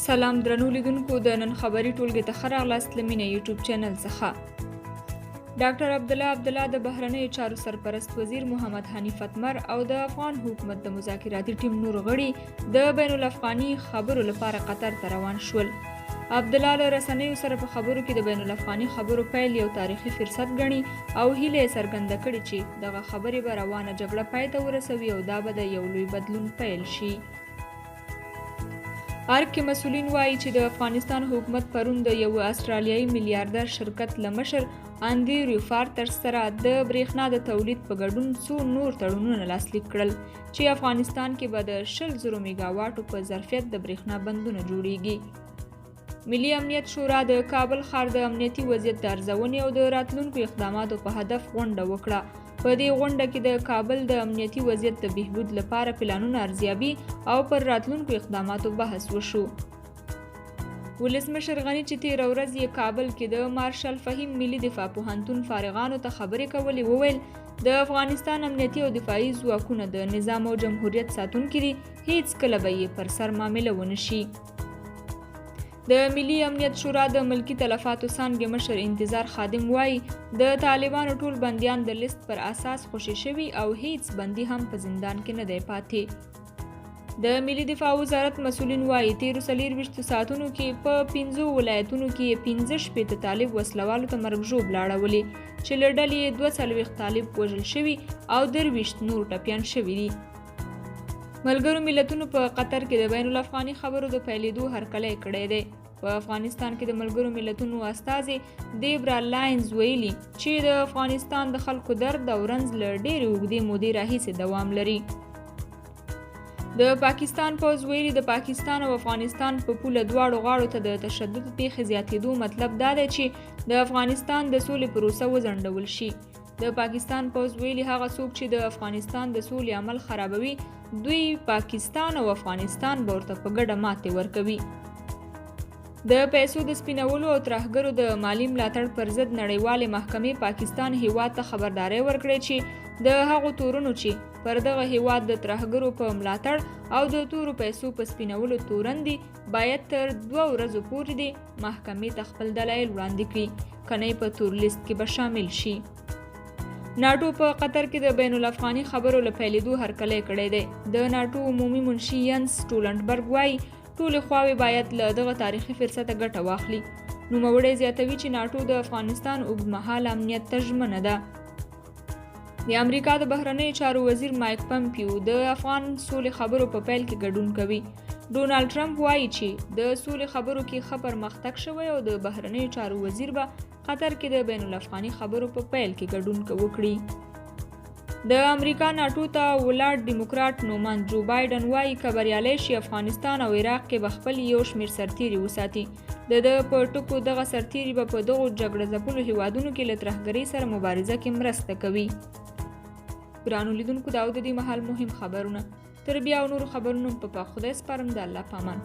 سلام درنو لیدونکو د نن خبري ټولګي ته ښه راغلاست له مینه یوټیوب چینل څخه. ډاکټر عبدالله د بهرنیو چارو سرپرست وزیر محمد حنیف اتمر او د افغان حکومت د مذاکراتي ټیم نور غړي د بین الافغاني خبرو لپاره قطر ته روان شول. عبدالله له رسنیو سره په خبرو کې د بین الافغاني خبرو پیل یو تاریخي فرصت ګڼي او هیله یې څرګنده کړې چې دغه خبرې به روانه جګړه پای ته ورسوي او دا به د یو لوی بدلون پیل شي. ارګ کې مسؤلین وایي چې د افغانستان حکومت پرون د یو استرالیایي میلیاردر شرکت له مشر اندي ریوفارټر سره د برېښنا د تولید په ګډون څو نور تړونونه لاسلیک کړل چې افغانستان کې به د 100,000 میګاواټو په ظرفیت د برېښنا بندونه جوړیږي. ملي امنیت شورا د کابل ښار د امنیتي وضعیت د ارزونې او د راتلونکو اقداماتو په هدف غونډه وکړه. په دې غونډه کې د کابل د امنیتي وضعیت د بهبود لپاره پلانونه ارزیابي او پر راتلونکو اقداماتو بحث وشو. ولسمشر غني چې تېره ورځ یې کابل کې د مارشل فهیم ملي دفاع پوهنتون فارغانو ته خبرې کولې وویل د افغانستان امنیتي او دفاعي ځواکونه د نظام او جمهوریت ساتونکي دي، هیڅ کله به یې پر سر معامله ونه شي. د ملي امنیت شورا د ملکی تلفاتو څانګې مشر انتظار خادم وایي د طالبانو ټول بندیان د لیست پر اساس خوشي شوي او هیڅ بندي هم په زندان کې نه دی پاتې. د ملي دفاع وزارت مسؤلین وایي تیرو 24 ساعتونو کې په 15 ولایتونو کې 15 طالب وسلوالو ته مرګ ژوبله اړولې چې له ډلې 42 طالب وژل شوي او 23 نور ټپیان شوي دي. ملګرو ملتونو په قطر کې د بین الافغاني خبرو د پیلېدو هرکلی کړی دی. په افغانستان کې د ملګرو ملتونو استازي دیبرا لاینز ویلي چې د افغانستان د خلکو درد او رنځ له ډېرې اوږدې مودې راهیسې دوام لري. د پاکستان پوځ ویلي د پاکستان او افغانستان په پوله دواړو غاړو ته د تشدد پیښې زیاتېدو مطلب دا دی چې د افغانستان د سولې پروسه وځنډول شي. د پاکستان پوځ ویلي هغه څوک چې د افغانستان د سولې عمل خرابوي دوی پاکستان او افغانستان به ورته په ګډه ماتې ورکوي. د پیسو د سپینولو او ترهګرو د مالی ملاتړ پر ضد نړیوالې محکمې پاکستان هیواد ته خبرداری ورکړې چې د هغو تورونو چې پر دغه هیواد د ترهګرو په ملاتړ او د تورو پیسو په سپینولو تورن دي باید تر 2 ورځو پورې دي محکمې ته خپل دلایل وړاندې کړي، کنه په تور لیست کې به شامل شي. ناټو په قطر کې د بین الافغاني خبرو له پیلېدو هرکلی کړی دی. د ناټو عمومي منشي ینس ټولنډبرګ وایي ټولې خواوې باید له دغه تاریخي فرصته ګټه واخلي. نوموړی زیاتوي چې ناټو د افغانستان اوږدمهاله امنیت ته ژمنه ده. د امریکا د بهرنیو چارو وزیر مایک پمپیو د افغان سولې خبرو په پیل کې ګډون کوي. ډونالډ ټرمپ وایي چې د سولې خبرو کې ښه پرمختګ شوی او د بهرنیو چارو وزیر به قطر کې د بین الافغاني خبرو په پیل کې ګډون وکړي. د امریکا ناټو ته ولاړ ډیموکراټ نومان جو بایډن وایي که بریالی شي افغانستان او عراق کې به خپل یو شمېر سرتیري وساتي. د په ټکو دغه سرتیري به په دغو جګړه ځپلو هیوادونو کې له ترهګرۍ سره مبارزه کې مرسته کوي. ګرانو لیدونکو دا د دې مهال مهم خبرونه. تر بیا نورو خبرونو په خدای سپارم. د الله په امان.